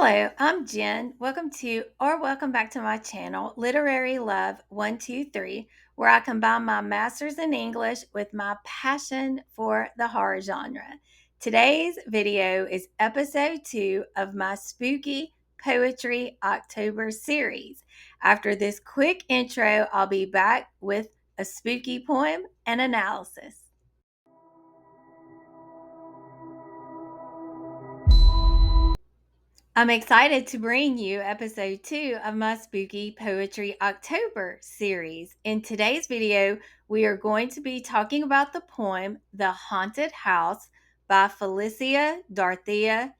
Hello, I'm Jen. Welcome back to my channel, Literary Love 123, where I combine my master's in English with my passion for the horror genre. Today's video is episode 2 of my Spooky Poetry October series. After this quick intro, I'll be back with a spooky poem and analysis. I'm excited to bring you episode 2 of my Spooky Poetry October series. In today's video, we are going to be talking about the poem The Haunted House by Felicia Dorothea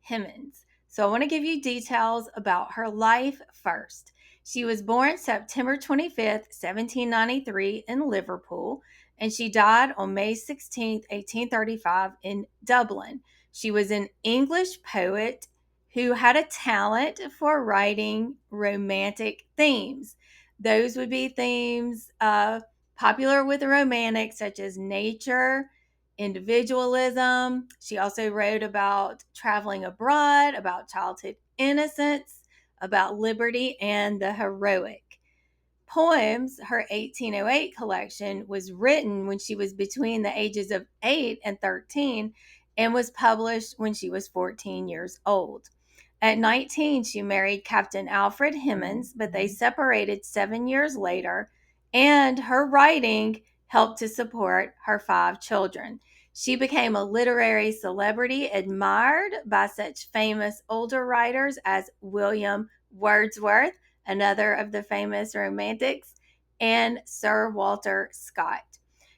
Hemans. So I want to give you details about her life first. She was born September 25th, 1793 in Liverpool, and she died on May 16th, 1835 in Dublin. She was an English poet who had a talent for writing romantic themes. Those would be themes popular with the Romantics, such as nature, individualism. She also wrote about traveling abroad, about childhood innocence, about liberty, and the heroic. Poems, her 1808 collection, was written when she was between the ages of 8 and 13 and was published when she was 14 years old. At 19, she married Captain Alfred Hemans, but they separated 7 years later, and her writing helped to support her 5 children. She became a literary celebrity admired by such famous older writers as William Wordsworth, another of the famous romantics, and Sir Walter Scott.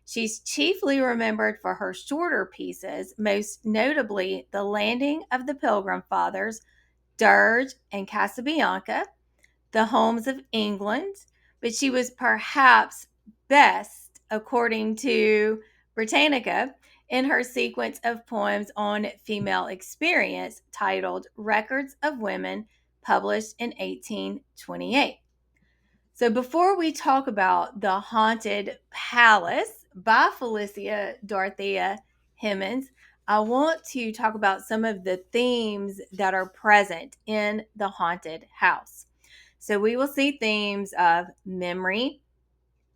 She's chiefly remembered for her shorter pieces, most notably The Landing of the Pilgrim Fathers, Dirge and Casabianca, The Homes of England, but she was perhaps best, according to Britannica, in her sequence of poems on female experience titled Records of Women, published in 1828. So before we talk about The Haunted Palace by Felicia Dorothea Hemans, I want to talk about some of the themes that are present in The Haunted House. So we will see themes of memory,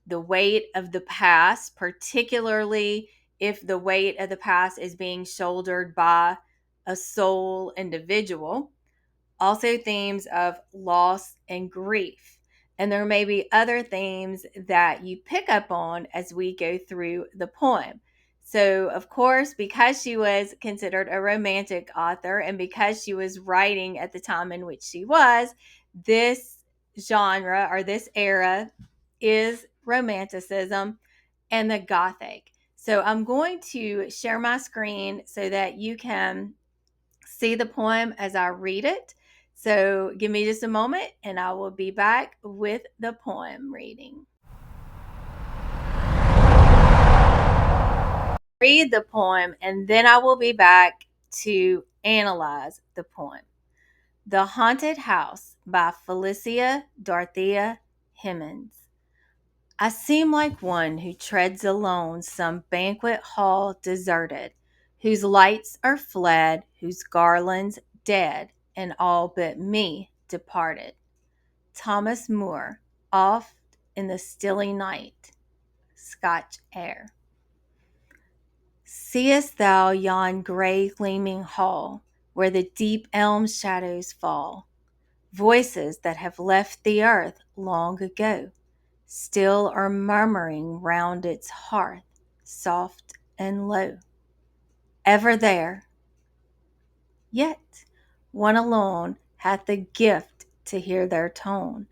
the weight of the past, particularly if the weight of the past is being shouldered by a sole individual. Also, themes of loss and grief. And there may be other themes that you pick up on as we go through the poem. So, of course, because she was considered a romantic author and because she was writing at the time in which she was, this genre or this era is Romanticism and the Gothic. So, I'm going to share my screen so that you can see the poem as I read it. So give me just a moment and I will be back with the poem reading. Read the poem and then I will be back to analyze the poem. The Haunted House by Felicia Dorothea Hemans. I seem like one who treads alone some banquet hall deserted, whose lights are fled, whose garlands dead, and all but me departed. Thomas Moore, Oft in the Stilly Night, Scotch air. Seest thou yon gray gleaming hall, where the deep elm shadows fall, voices that have left the earth long ago, still are murmuring round its hearth, soft and low. Ever there, yet one alone hath the gift to hear their tone.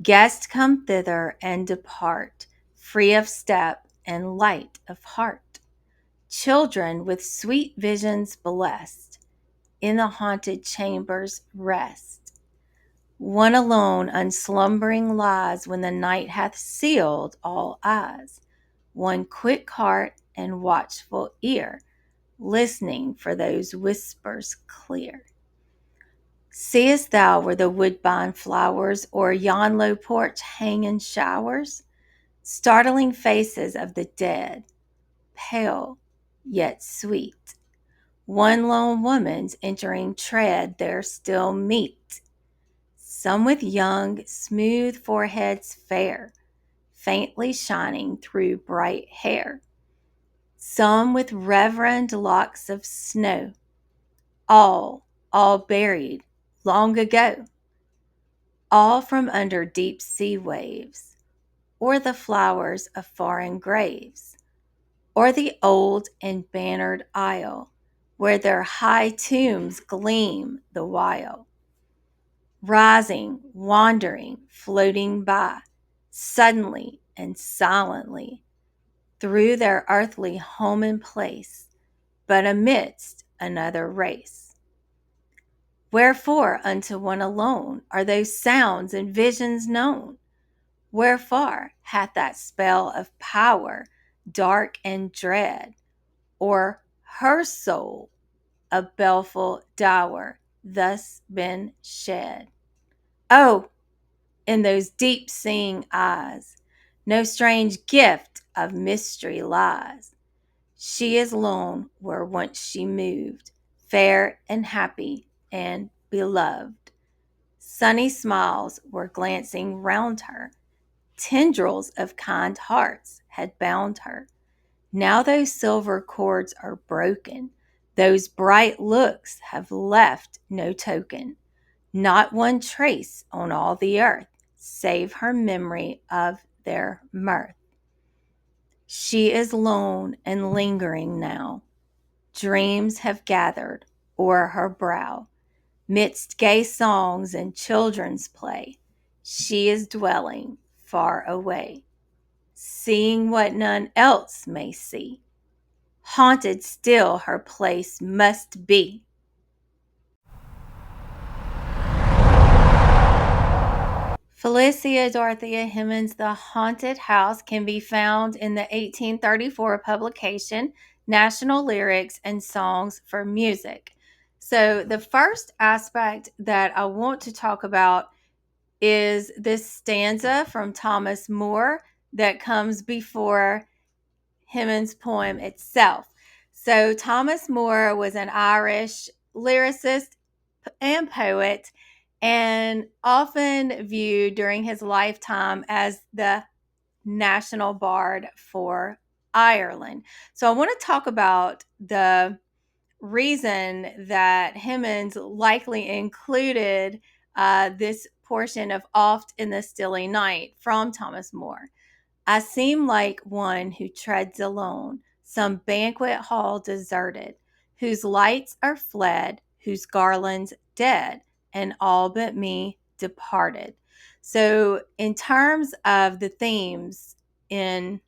Guests come thither and depart, free of step and light of heart. Children with sweet visions blessed, in the haunted chambers rest. One alone unslumbering lies when the night hath sealed all eyes. One quick heart and watchful ear, listening for those whispers clear. Seest thou where the woodbine flowers o'er yon low porch hang in showers? Startling faces of the dead, pale yet sweet. One lone woman's entering tread there still meet, some with young, smooth foreheads fair, faintly shining through bright hair, some with reverend locks of snow, all buried long ago, all from under deep sea waves, or the flowers of foreign graves, or the old and bannered isle, where their high tombs gleam the while. Rising, wandering, floating by, suddenly and silently, through their earthly home and place, but amidst another race. Wherefore unto one alone are those sounds and visions known? Wherefore hath that spell of power, dark and dread, or her soul, a baleful dower, thus been shed? Oh, in those deep seeing eyes, no strange gift of mystery lies. She is lone where once she moved, fair and happy and beloved. Sunny smiles were glancing round her, tendrils of kind hearts had bound her. Now those silver cords are broken, those bright looks have left no token, not one trace on all the earth, save her memory of their mirth. She is lone and lingering now, dreams have gathered o'er her brow. Midst gay songs and children's play, she is dwelling far away, seeing what none else may see. Haunted still her place must be. Felicia Dorothea Hemans' The Haunted House can be found in the 1834 publication National Lyrics and Songs for Music. So, the first aspect that I want to talk about is this stanza from Thomas Moore that comes before Hemans' poem itself. So, Thomas Moore was an Irish lyricist and poet, and often viewed during his lifetime as the national bard for Ireland. So, I want to talk about the reason that Hemans likely included this portion of Oft in the Stilly Night from Thomas Moore. I seem like one who treads alone, some banquet hall deserted, whose lights are fled, whose garlands dead, and all but me departed. So, in terms of the themes in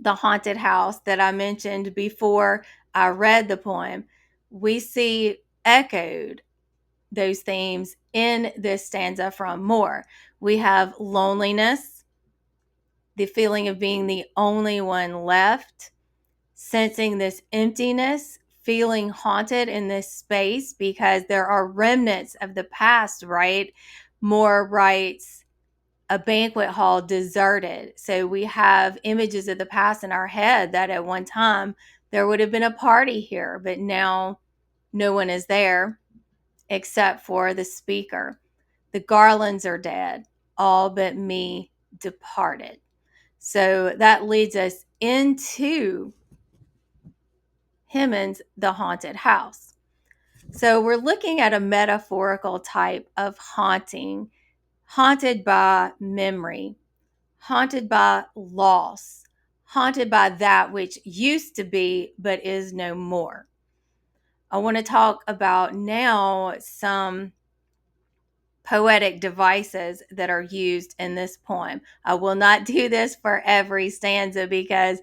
the haunted house that I mentioned before I read the poem, we see echoed those themes in this stanza from Moore. We have loneliness, the feeling of being the only one left, sensing this emptiness, feeling haunted in this space because there are remnants of the past, right? Moore writes, a banquet hall deserted. So we have images of the past in our head that at one time there would have been a party here, but now no one is there except for the speaker. The garlands are dead, all but me departed. So that leads us into Hemans' The Haunted House. So we're looking at a metaphorical type of haunting, haunted by memory, haunted by loss, haunted by that which used to be but is no more. I want to talk about now some poetic devices that are used in this poem. I will not do this for every stanza because,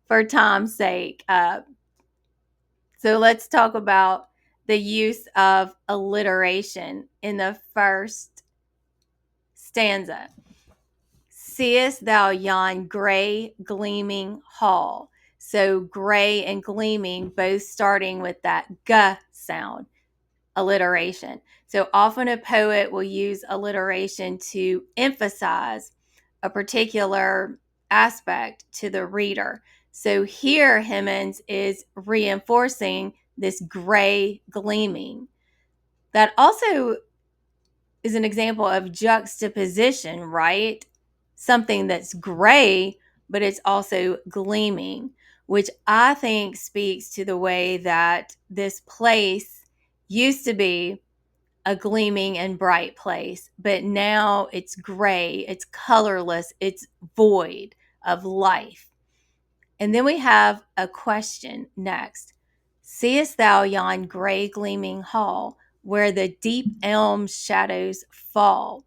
for time's sake, so let's talk about the use of alliteration in the first stanza. Seest thou yon gray gleaming hall? So gray and gleaming, both starting with that g sound, alliteration. So often a poet will use alliteration to emphasize a particular aspect to the reader. So here Hemans is reinforcing this gray gleaming. That also is an example of juxtaposition, right? Something that's gray, but it's also gleaming, which I think speaks to the way that this place used to be a gleaming and bright place, but now it's gray, it's colorless, it's void of life. And then we have a question next. Seest thou yon gray gleaming hall, where the deep elm shadows fall?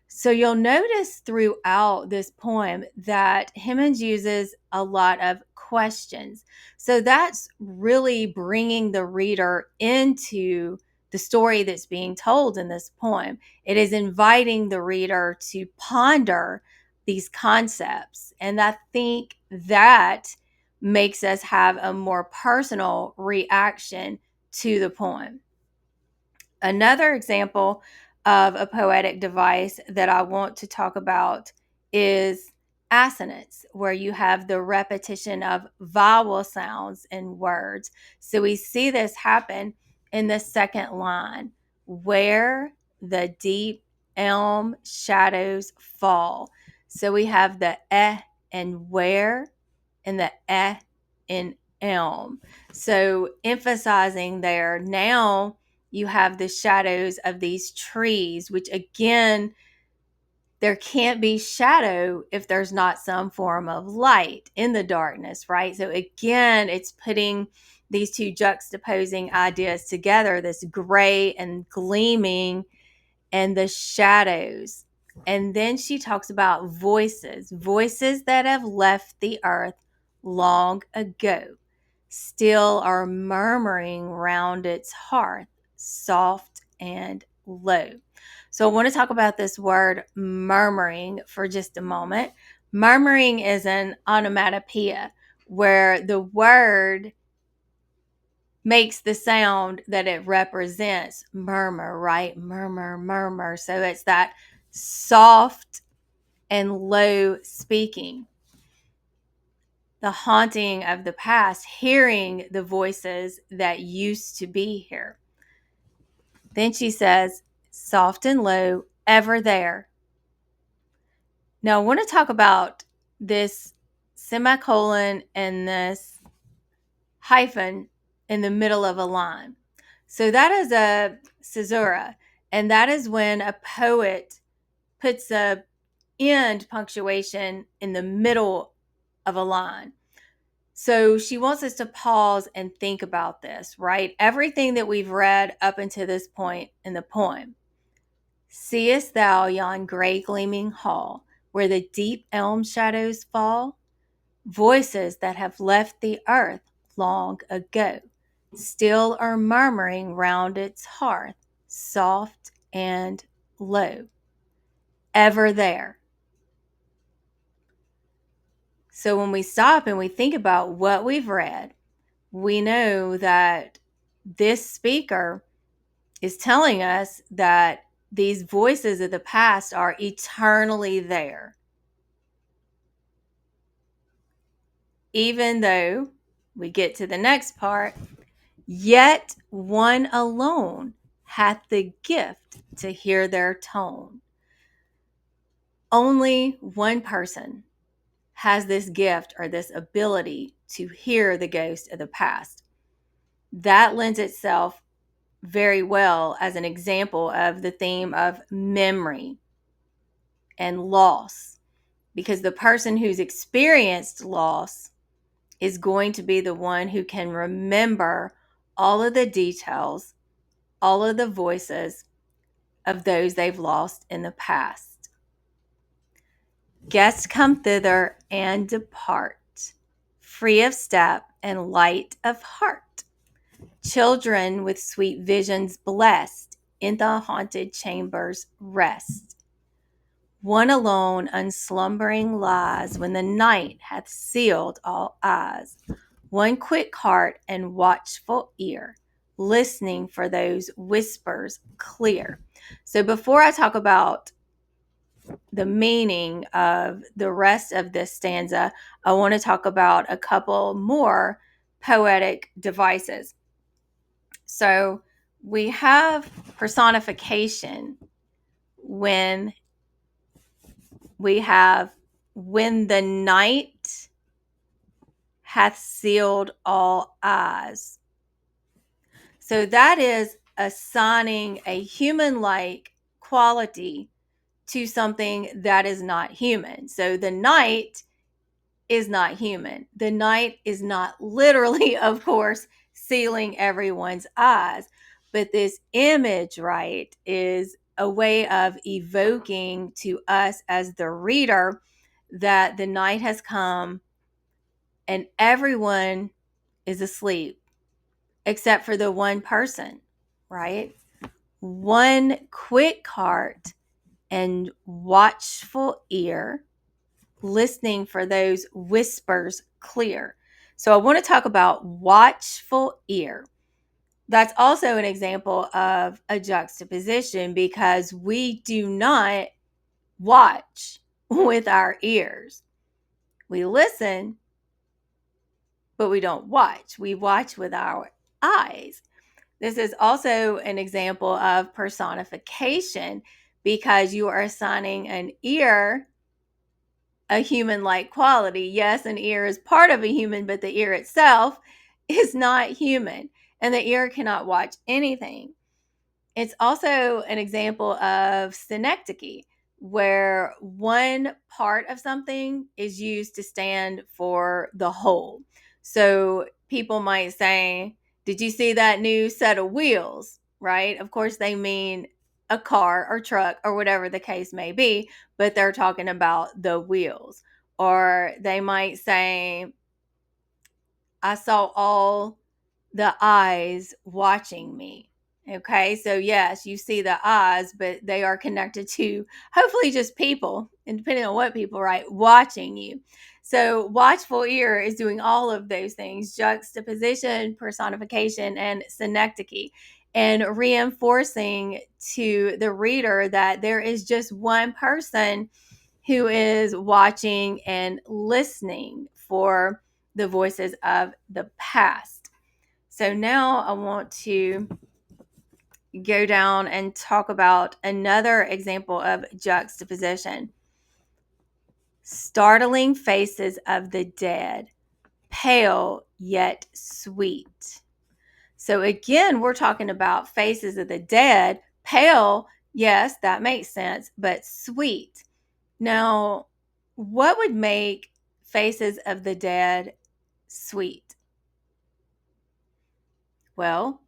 So you'll notice throughout this poem that Hemans uses a lot of questions. So that's really bringing the reader into the story that's being told in this poem. It is inviting the reader to ponder these concepts. And I think that makes us have a more personal reaction to the poem. Another example of a poetic device that I want to talk about is assonance, where you have the repetition of vowel sounds in words. So we see this happen in the second line, where the deep elm shadows fall. So we have the and where and the in elm. So emphasizing there, now you have the shadows of these trees, which again, there can't be shadow if there's not some form of light in the darkness, right? So again, it's putting these two juxtaposing ideas together, this gray and gleaming and the shadows. And then she talks about voices that have left the earth long ago, still are murmuring round its hearth, soft and low. So I want to talk about this word murmuring for just a moment. Murmuring is an onomatopoeia where the word makes the sound that it represents. Murmur, right? Murmur, murmur. So it's that soft and low speaking. The haunting of the past, hearing the voices that used to be here. Then she says, soft and low, ever there. Now, I want to talk about this semicolon and this hyphen in the middle of a line. So that is a caesura, and that is when a poet puts a end punctuation in the middle of a line. So she wants us to pause and think about this, right? Everything that we've read up until this point in the poem. Seest thou yon gray gleaming hall, where the deep elm shadows fall? Voices that have left the earth long ago, still are murmuring round its hearth, soft and low. Ever there. So when we stop and we think about what we've read, we know that this speaker is telling us that these voices of the past are eternally there. Even though we get to the next part, yet one alone hath the gift to hear their tone. Only one person has this gift or this ability to hear the ghost of the past. That lends itself very well as an example of the theme of memory and loss, because the person who's experienced loss is going to be the one who can remember all of the details, all of the voices of those they've lost in the past. Guests come thither and depart, free of step and light of heart. Children with sweet visions blessed in the haunted chambers rest. One alone unslumbering lies when the night hath sealed all eyes. One quick heart and watchful ear, listening for those whispers clear. So before I talk about the meaning of the rest of this stanza, I want to talk about a couple more poetic devices. So we have personification when we have when the night hath sealed all eyes. So that is assigning a human-like quality to something that is not human. So the night is not human. The night is not literally, of course, sealing everyone's eyes. But this image, right, is a way of evoking to us as the reader that the night has come and everyone is asleep except for the one person, right? One quick heart and watchful ear listening for those whispers clear. So I want to talk about watchful ear. That's also an example of a juxtaposition because we do not watch with our ears. We listen, but we don't watch. We watch with our eyes. This is also an example of personification because you are assigning an ear a human-like quality. Yes, an ear is part of a human, but the ear itself is not human, and the ear cannot watch anything. It's also an example of synecdoche, where one part of something is used to stand for the whole. So people might say, "Did you see that new set of wheels?" Right? Of course, they mean a car or truck or whatever the case may be, but they're talking about the wheels. Or they might say, "I saw all the eyes watching me." Okay, so yes, you see the eyes, but they are connected to hopefully just people, and depending on what people, right, watching you. So watchful ear is doing all of those things: juxtaposition, personification, and synecdoche, and reinforcing to the reader that there is just one person who is watching and listening for the voices of the past. So now I want to go down and talk about another example of juxtaposition. Startling faces of the dead, pale yet sweet. So again, we're talking about faces of the dead, pale, yes, that makes sense, but sweet. Now, what would make faces of the dead sweet? Well,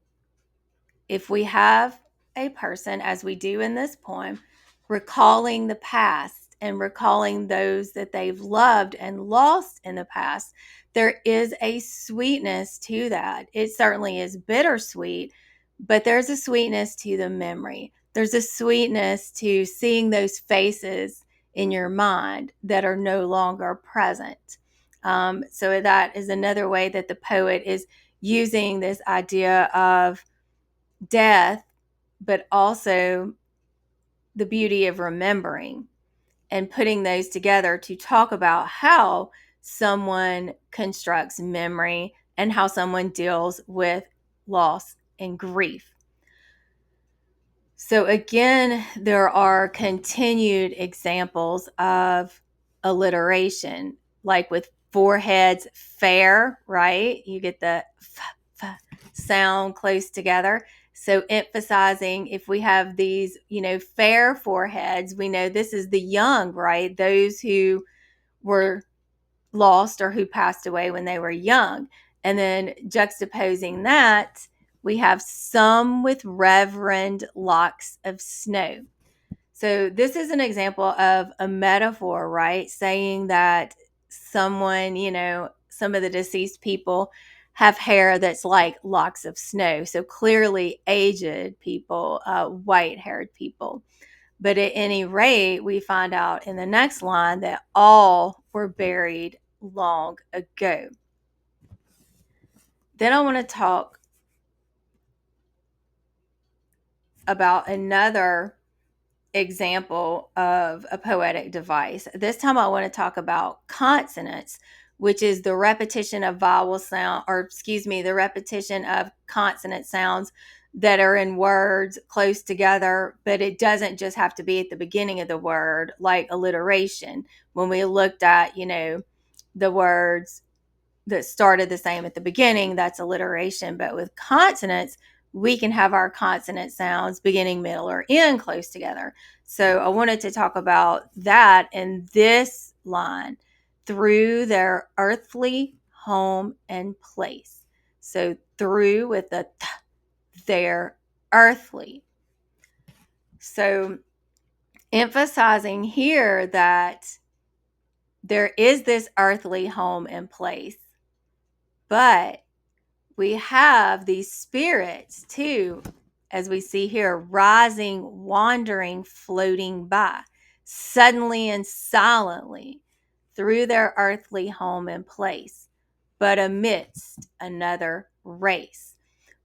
if we have a person, as we do in this poem, recalling the past and recalling those that they've loved and lost in the past, there is a sweetness to that. It certainly is bittersweet, but there's a sweetness to the memory. There's a sweetness to seeing those faces in your mind that are no longer present. So that is another way that the poet is using this idea of death, but also the beauty of remembering and putting those together to talk about how someone constructs memory and how someone deals with loss and grief. So, again, there are continued examples of alliteration, like with foreheads, fair, right? You get the f sound close together. So, emphasizing if we have these, fair foreheads, we know this is the young, right? Those who were lost or who passed away when they were young. And then juxtaposing that, we have some with reverend locks of snow. So this is an example of a metaphor, right? Saying that someone, some of the deceased people have hair that's like locks of snow. So clearly aged people, white haired people. But at any rate, we find out in the next line that all were buried long ago. Then I want to talk about another example of a poetic device. This time I want to talk about consonants which is the repetition of vowel sound, or excuse me, the repetition of consonant sounds that are in words close together, but it doesn't just have to be at the beginning of the word, like alliteration. When we looked at, the words that started the same at the beginning, that's alliteration. But with consonants, we can have our consonant sounds beginning, middle, or end close together. So I wanted to talk about that in this line, through their earthly home and place. So through with the their earthly. So emphasizing here that there is this earthly home and place, but we have these spirits too, as we see here, rising, wandering, floating by, suddenly and silently through their earthly home and place, but amidst another race,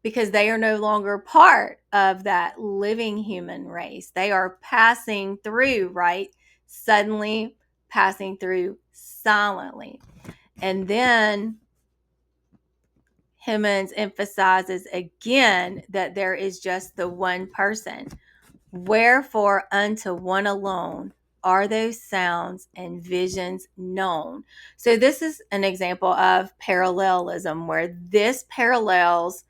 because they are no longer part of that living human race. They are passing through, right? Suddenly passing through silently. And then Hemans emphasizes again that there is just the one person. Wherefore unto one alone are those sounds and visions known. So this is an example of parallelism, where this parallels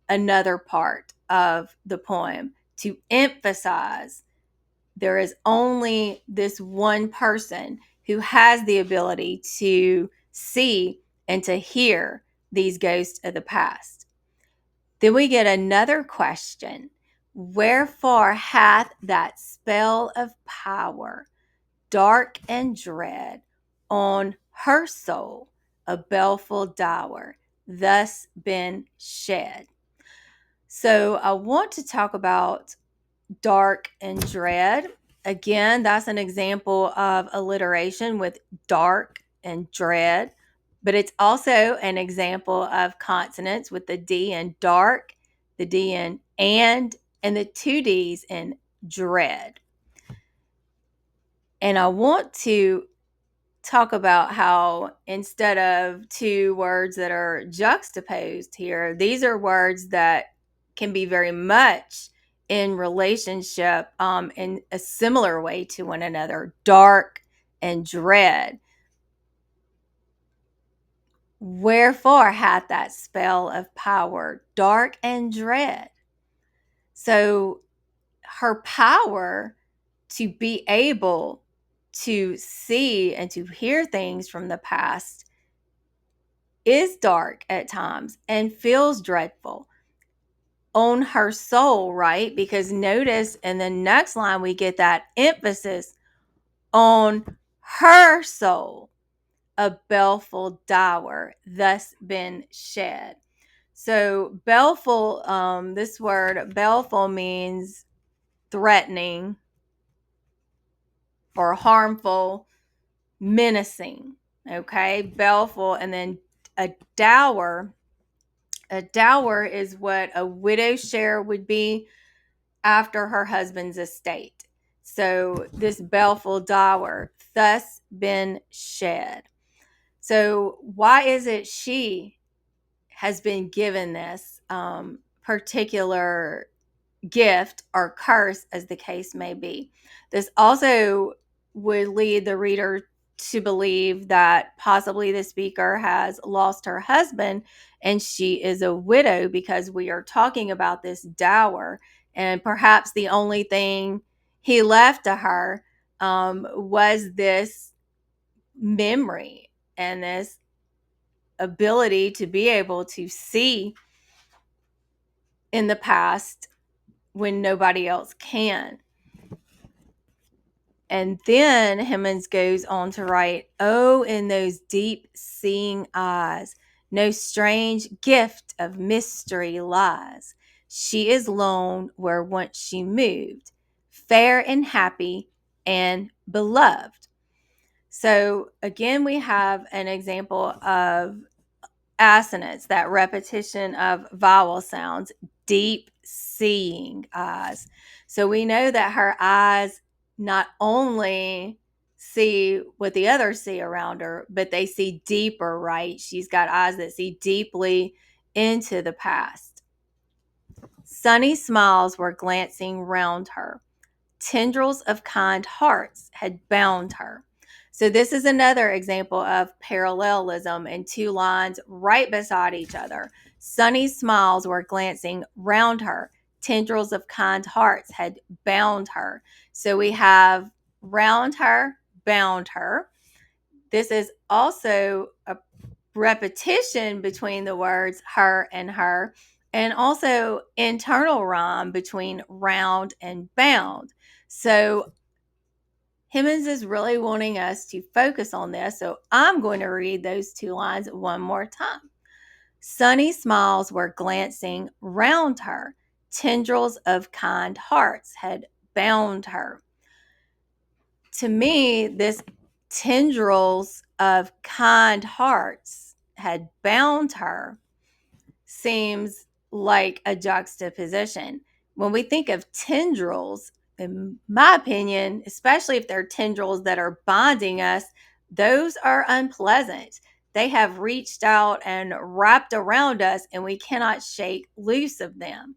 another part of the poem to emphasize there is only this one person who has the ability to see and to hear these ghosts of the past. Then we get another question. Wherefore hath that spell of power, dark and dread, on her soul, a baleful dower, thus been shed? So I want to talk about dark and dread. Again, that's an example of alliteration with dark and dread, but it's also an example of consonants with the D in dark, the D in and the two Ds in dread. And I want to talk about how instead of two words that are juxtaposed here, these are words that can be very much in relationship in a similar way to one another, dark and dread. Wherefore hath that spell of power, dark and dread. So her power to be able to see and to hear things from the past is dark at times and feels dreadful on her soul, right? Because notice in the next line, we get that emphasis on her soul, a baleful dower, thus been shed. So baleful, this word baleful means threatening or harmful, menacing. Okay, baleful. And then a dower. A dower is what a widow's share would be after her husband's estate. So this baleful dower, thus been shed. So why is it she has been given this particular gift or curse, as the case may be? This also would lead the reader to believe that possibly the speaker has lost her husband and she is a widow, because we are talking about this dower, and perhaps the only thing he left to her was this memory and this ability to be able to see in the past when nobody else can. And then Hemans goes on to write, oh, in those deep seeing eyes, no strange gift of mystery lies. She is lone where once she moved, fair and happy and beloved. So again, we have an example of assonance, that repetition of vowel sounds, deep seeing eyes. So we know that her eyes not only see what the others see around her, but they see deeper, right? She's got eyes that see deeply into the past. Sunny smiles were glancing round her. Tendrils of kind hearts had bound her. So, this is another example of parallelism in two lines right beside each other. Sunny smiles were glancing round her. Tendrils of kind hearts had bound her. So, we have round her, bound her. This is also a repetition between the words her, and also internal rhyme between round and bound. So Hemans is really wanting us to focus on this. So I'm going to read those two lines one more time. Sunny smiles were glancing round her. Tendrils of kind hearts had bound her. To me, this tendrils of kind hearts had bound her seems like a juxtaposition. When we think of tendrils, in my opinion, especially if they're tendrils that are bonding us, those are unpleasant. They have reached out and wrapped around us, and we cannot shake loose of them.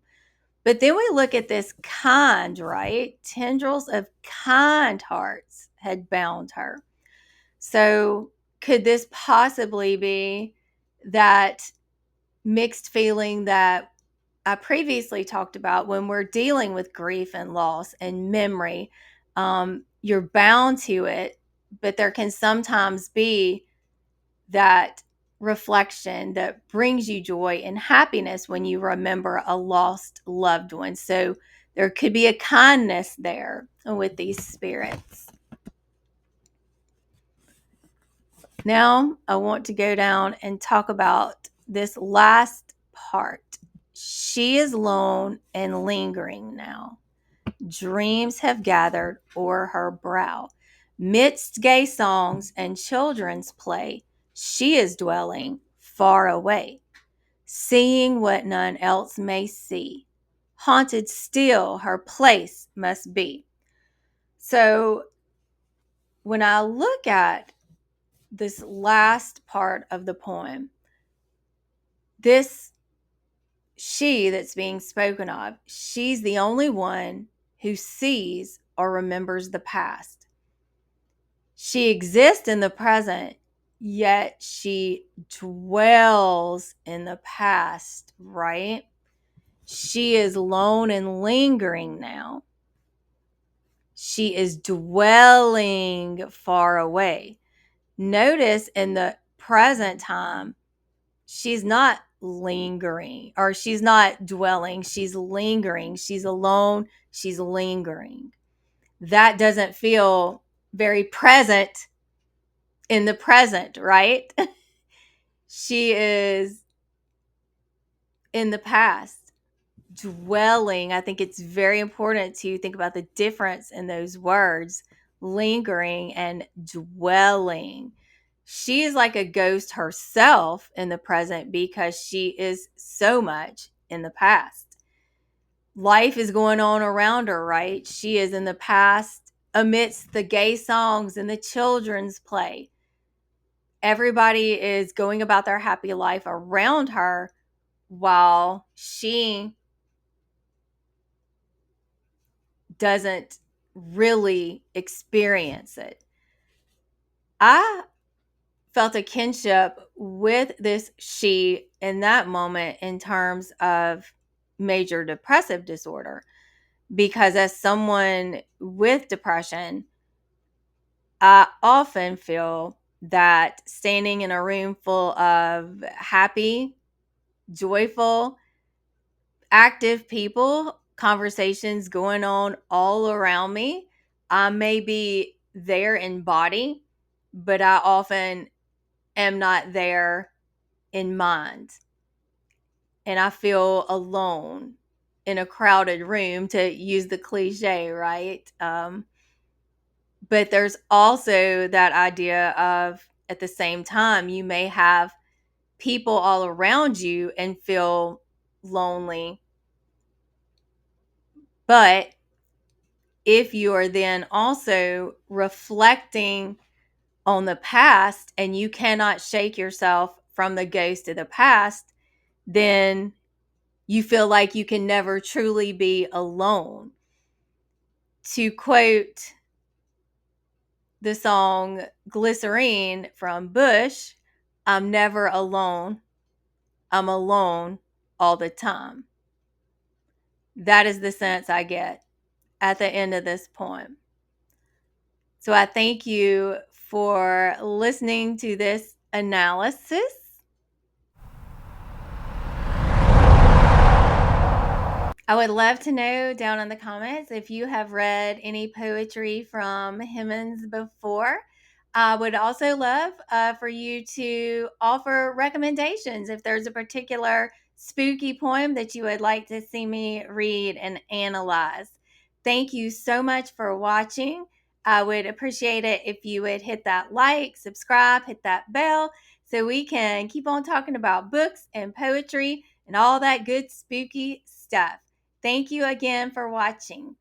But then we look at this kind, right? Tendrils of kind hearts had bound her. So, could this possibly be that mixed feeling that I previously talked about when we're dealing with grief and loss and memory? You're bound to it, but there can sometimes be that reflection that brings you joy and happiness when you remember a lost loved one. So there could be a kindness there with these spirits. Now I want to go down and talk about this last part. She is lone and lingering now. Dreams have gathered o'er her brow. Midst gay songs and children's play, she is dwelling far away, seeing what none else may see. Haunted still her place must be. So when I look at this last part of the poem, this she that's being spoken of, she's the only one who sees or remembers the past. She exists in the present, yet she dwells in the past, right? She is lone and lingering now. She is dwelling far away. Notice in the present time, she's not lingering, or she's not dwelling. She's lingering. She's alone. She's lingering. That doesn't feel very present in the present, right? She is in the past, dwelling. I think it's very important to think about the difference in those words, lingering and dwelling. She is like a ghost herself in the present because she is so much in the past. Life is going on around her, right? She is in the past amidst the gay songs and the children's play. Everybody is going about their happy life around her while she doesn't really experience it. I felt a kinship with this she in that moment in terms of major depressive disorder, because as someone with depression, I often feel that standing in a room full of happy, joyful, active people, conversations going on all around me, I may be there in body, but I often am not there in mind. And I feel alone in a crowded room, to use the cliche, right? But there's also that idea of, at the same time, you may have people all around you and feel lonely. But if you are then also reflecting on the past and you cannot shake yourself from the ghost of the past, then you feel like you can never truly be alone. To quote the song Glycerine from Bush, I'm never alone. I'm alone all the time. That is the sense I get at the end of this poem. So I thank you for listening to this analysis. I would love to know down in the comments if you have read any poetry from Hemans before. I would also love for you to offer recommendations if there's a particular spooky poem that you would like to see me read and analyze. Thank you so much for watching. I would appreciate it if you would hit that like, subscribe, hit that bell so we can keep on talking about books and poetry and all that good spooky stuff. Thank you again for watching.